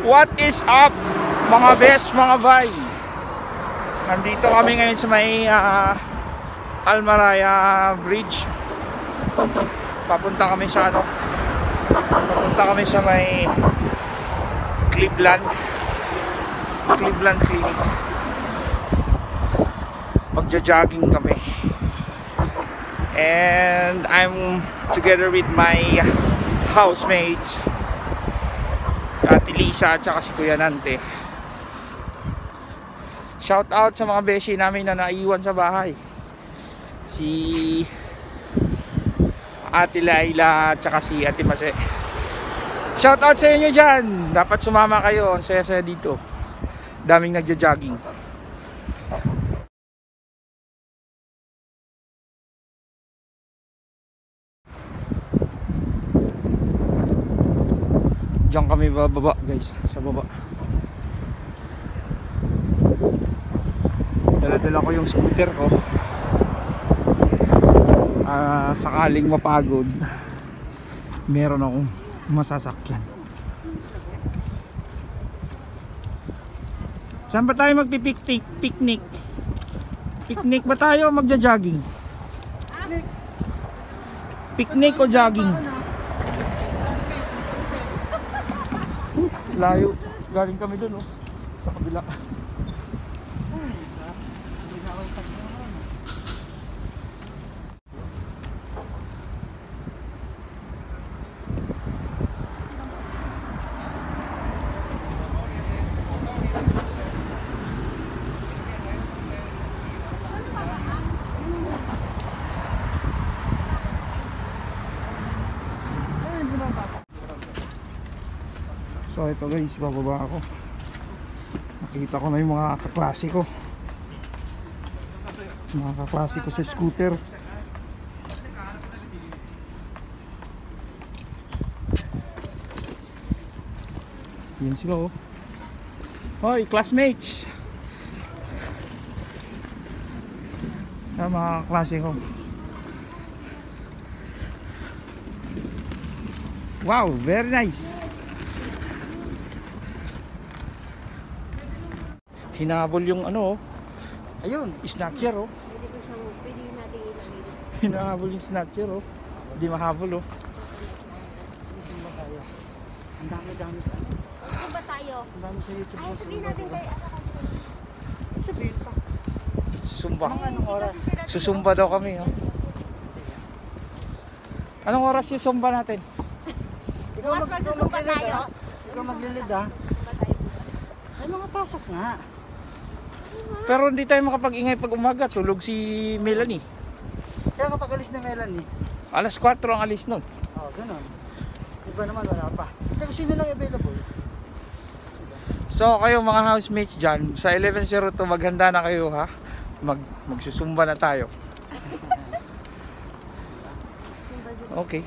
What is up mga best, mga bay? Nandito kami ngayon sa may Almaraya Bridge. Papunta kami sa may Cleveland Clinic. Magja-jogging kami. And I'm together with my housemates, Ate Lisa at saka si Kuya Nante. Shout out sa mga beshi namin na naiwan sa bahay. Si Ate Laila at saka si Ate Mase. Shout out sa inyo dyan. Dapat sumama kayo. Ang saya-saya dito. Daming nagja-jogging. Diyan kami bababa guys, sa baba. Dala-dala ko yung scooter ko. Sakaling mapagod, meron akong masasakyan. Saan ba tayo magpipiknik? Picnic ba tayo o magja-jogging? Picnic o jogging? Layo, galing kami dun sa kabila. So ito guys, bababa ako. Nakita ko na yung mga kaklase ko. Mga kaklase ko sa scooter. Yan sila Hoy, classmates! Yan mga kaklase ko. Wow, very nice! Hinabol yung ayun, snatcher Pwede natin ilagay. Hinahabol yung snatcher Hindi mahabol Ang dami sa Saan ba tayo? Ang dami sa YouTube. Ay, sabihin natin kay Sabihin pa. Sumba. Anong oras? Susumba daw kami Anong oras yung sumba natin? Bukas magsusumba tayo. Ikaw maglilid Ay mga pasok nga. Pero hindi tayo makapag-ingay pag umaga. Tulog si Melanie. Kaya kapag alis na Melanie, Alas 4 ang alis nun. Ganun. Iba naman wala pa. Kasi sino lang available? So kayo mga housemates dyan, sa 11:02 maghanda na kayo magsusumba na tayo. Okay.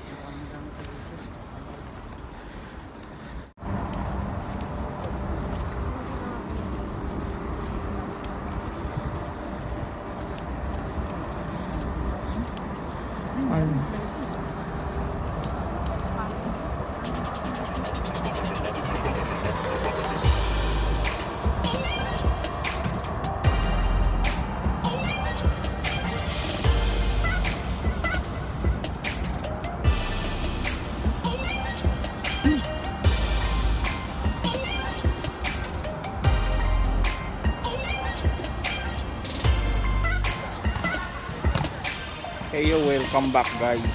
Hey yo, welcome back guys.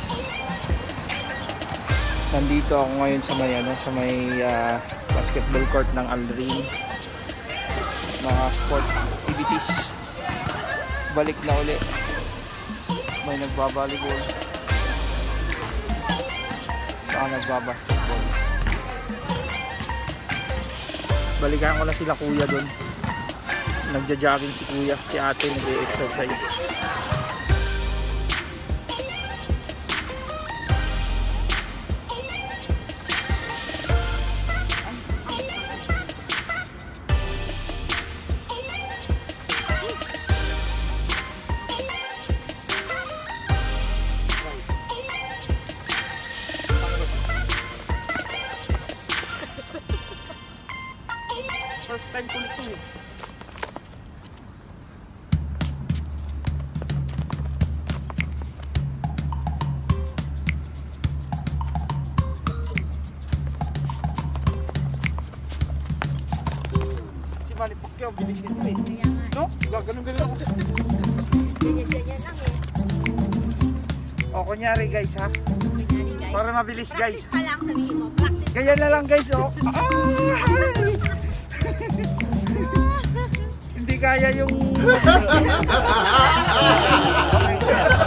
Nandito ako ngayon sa may basketball court ng Aldrin. Mga sport activities. Balik na uli. May nagbabalibol. Saka nagbabasketball. Balikan ko na sila kuya doon. Nagja-jogging si kuya, si ate nag-exercise. First time ko nito eh. Si Manny Pacquiao, bilis nito eh. Kaya nga. No? Gaganon-ganon ako. Ganyan lang eh. O, kunyari guys ha. Ganyan guys. Para mabilis guys. Practice pa lang sabihin mo. Practice. Ganyan na lang guys oh. Hindi kaya yung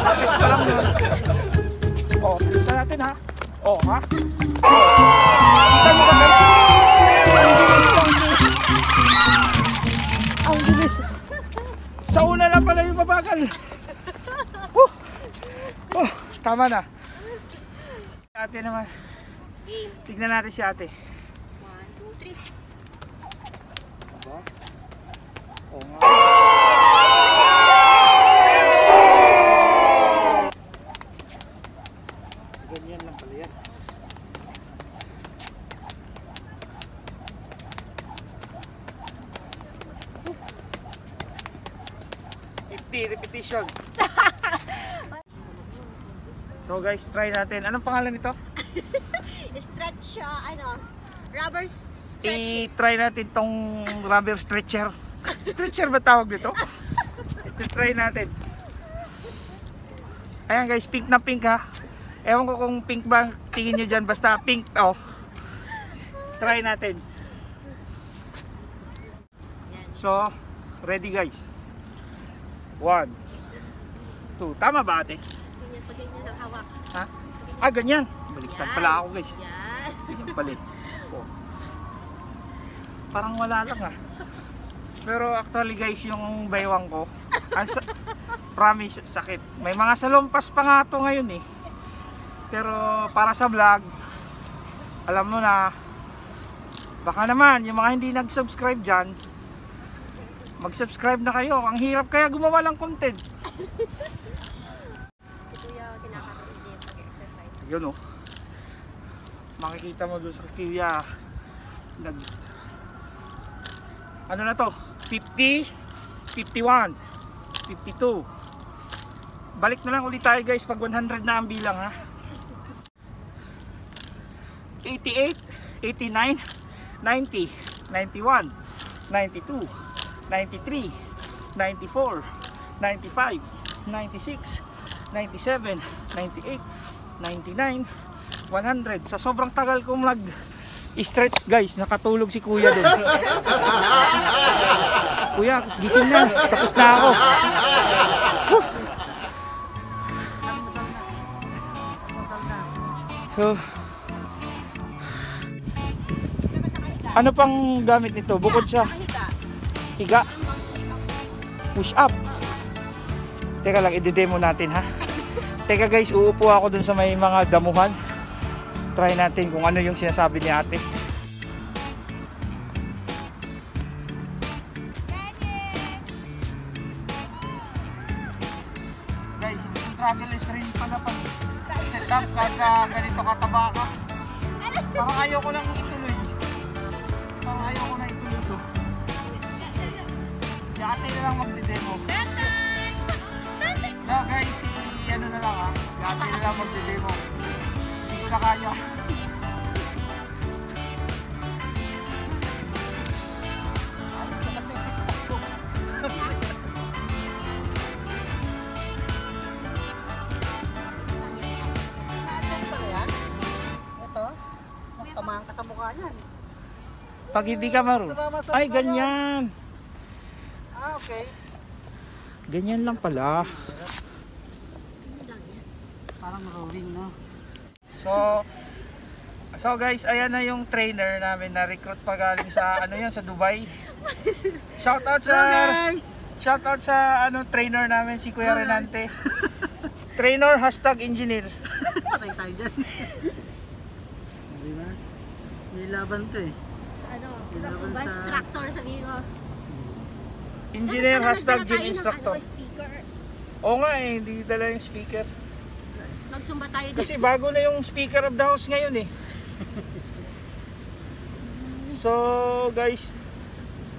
practice pa lang yun. Oh, tignan natin ha. Oh, ha? Kita mo ba guys? Ang bilis. Sa una lang pala yung mabagal. Oh, tama na. Ate naman. Game. Tignan natin si ate. 1, 2, 3. Aba? Oo nga. Ganyan lang pala yan. Repetition. So guys, try natin. Anong pangalan nito? Stretch, rubber stretch. I-try natin tong rubber stretcher. Stretcher ba tawag nito? I-try natin. Ayan guys, pink na pink ha. Ewan ko kung pink ba ang tingin nyo dyan. Basta pink to. Try natin. Yan. So, ready guys. 1, 2. Tama ba ate? Ganyan pag ganyan ang hawak. Ha? Ah, ganyan. Baliktad pala ako guys. Yan. Ganyan palit. Oh. Parang wala lang ah. Pero actually guys, yung baywang ko, promise, sakit. May mga salumpas pa nga to ngayon eh. Pero para sa vlog, alam mo na, baka naman yung mga hindi nag-subscribe dyan, mag-subscribe na kayo. Ang hirap kaya gumawa ng content. Si Kuya, kinakaroon niya yung pag-exercise. Yun oh. Makikita mo doon sa Kuya. Ano na to? 50, 51, 52. Balik na lang ulit tayo guys pag 100 na ang bilang ha. 88, 89, 90, 91, 92, 93, 94, 95, 96, 97, 98, 99, 100. Sa sobrang tagal kong stretch guys, nakatulog si kuya dun. Kuya, gising na, tapos na ako. So, ano pang gamit nito? Bukod sa higa, push up. Teka lang, i-demo natin ha. Teka guys, uupo ako dun sa may mga damuhan. Try natin kung ano yung sinasabi ni ate. Guys, struggle is rin pala pag set up kada ganito kataba ka. Parang ayaw ko nang ituloy. Parang ayaw ko nang ituloy to. Si ate na lang magde-demo. No guys, si ano na lang ha. Si ate na lang magde-demo. Hindi ko na kaya. Ayos na basta yung 6-pack ko. Ayos pala yan. Ito, tamaan ka sa mukha niyan. Pag hindi ka marunong. Ay, ganyan. Ah, okay. Ganyan lang pala. Parang rolling, no? So guys, ayan na yung trainer namin na recruit pa galing sa ano yan, sa Dubai. Shoutout sa trainer namin si Kuya Renante. Trainer #engineer. Patay tayo dyan. Diba? May laban to eh. Ano, Ilaban bus sa- tractor sabihin mo. Engineer Nagdala #gym tayo ng instructor. speaker. Oo nga eh, hindi dala yung speaker. Magsumba tayo din. Kasi bago na yung speaker of the house ngayon eh. So guys,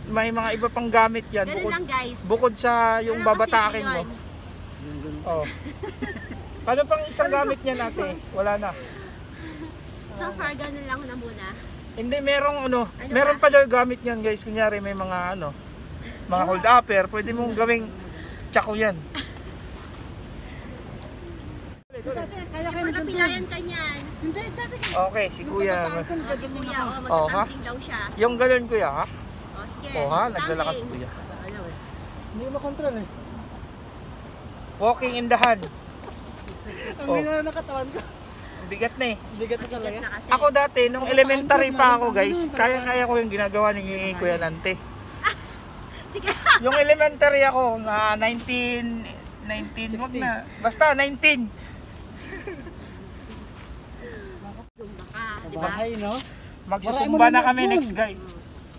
may mga iba pang gamit yan. Ganun lang guys. Bukod sa yung Ganun babatakin mo. kasimple yun. Oh. Ano pang isang gamit niya natin? Wala na. So far, ganun lang na muna. Hindi, merong ano, Ano meron ba? pa daw gamit niyan guys. Kunyari may mga ano, mga hold upper. Pwede mong gawing tsako yan. Kaya kayo Magkapilayan ka niyan. Hindi, dati kayo. Okay, si kuya. Si kuya, Oh, ha? magtatamping daw siya. Yung ganun kuya ha? O, sige. Oh ha, naglalakad si tamping. kuya. Ayaw eh. Hindi ko makontrol eh. Walking in the hand. Ang Oh. bigla ng katawan ko. Bigat na eh. Bigat na talaga. Bigat na kasi. Ako dati, nung Ako elementary pa, pa ako ano, guys, ano, kaya-kaya ko yung ginagawa ni Kuya Nante. Sige. Yung elementary ako na 19, wag 16. na. Basta 19. Zumba ka, Sa di ba? bahay, no? Magsusumba na kami Yun. next guy.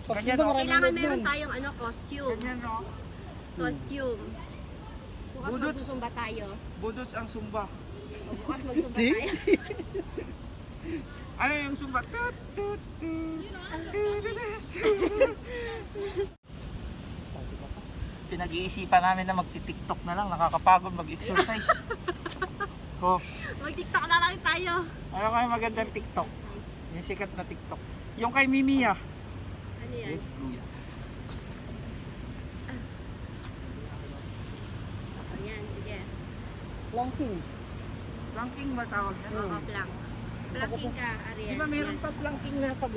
Pag Ganyan, sumba, no? maraming Kailangan load meron yun. tayong ano, costume. Ganyan no. Costume. Bukas Budots. magsusumba tayo. Budos ang sumba. O, bukas magsumba Di? tayo. Ano yung sumba? Tut, tut, tut. Pinag-iisipan namin na magti-tiktok na lang, nakakapagod mag-exercise. Oh, Mag-tiktok na lang tayo. ano kayo magandang TikTok? Exercise. Yung sikat na TikTok. Yung kay Mimi ah. Ano yan? Kuya. Ayan, sige. Planking. Planking ba tawag yan? Hmm. Oo, plank. Planking ka, Ariel. Di ba meron Yan. pa planking na pag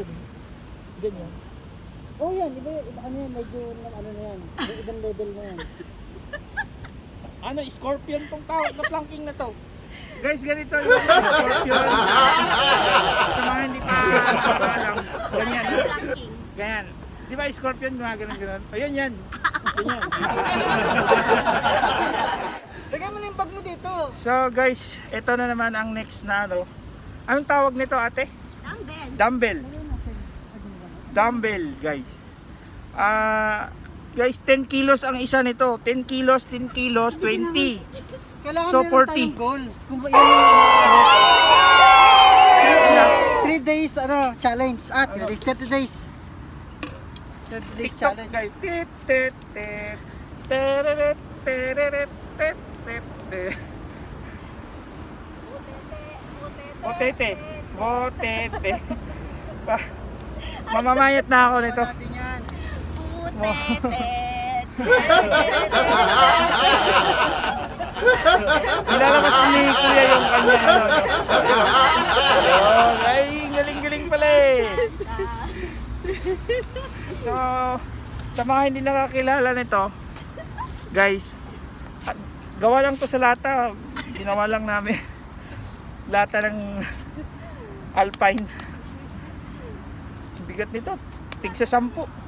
ganyan? Oh yan, ano yan, medyo ano na yan. May ibang level na yan. Ano, scorpion tong tawag na planking na to. Guys, ganito yung scorpion. Sa mga hindi pa alam, ganyan. Planking. Ganyan. Di ba scorpion gumagano'n? Ayun yan. Ganyan. Lagay mo na yung bag mo dito. So guys, ito na naman ang next na ano. Anong tawag nito ate? Dumbbell. Dumbbell. Lagay natin. Dumbbell guys. Guys, 10 kilos ang isa nito. 10 kilos, 10 kilos, 20. Kailangan So, meron 40. tayong goal. Kung ba yan 3 days challenge. 3 days, 30 days. 30 days TikTok challenge. guys. Tit, tit, tit. Tereret, tereret, tit, tit, tit. Botete. Botete. Mamamayat na ako nito. Natin yan. Putetet. Nilalabas ni Kuya yung kanya ano. Ayun, ay galing-galing pala eh. So, sa mga hindi nakakilala nito, guys, gawa lang to sa lata. Ginawa lang namin lata ng Alpine. Bigat nito, tig sa 10.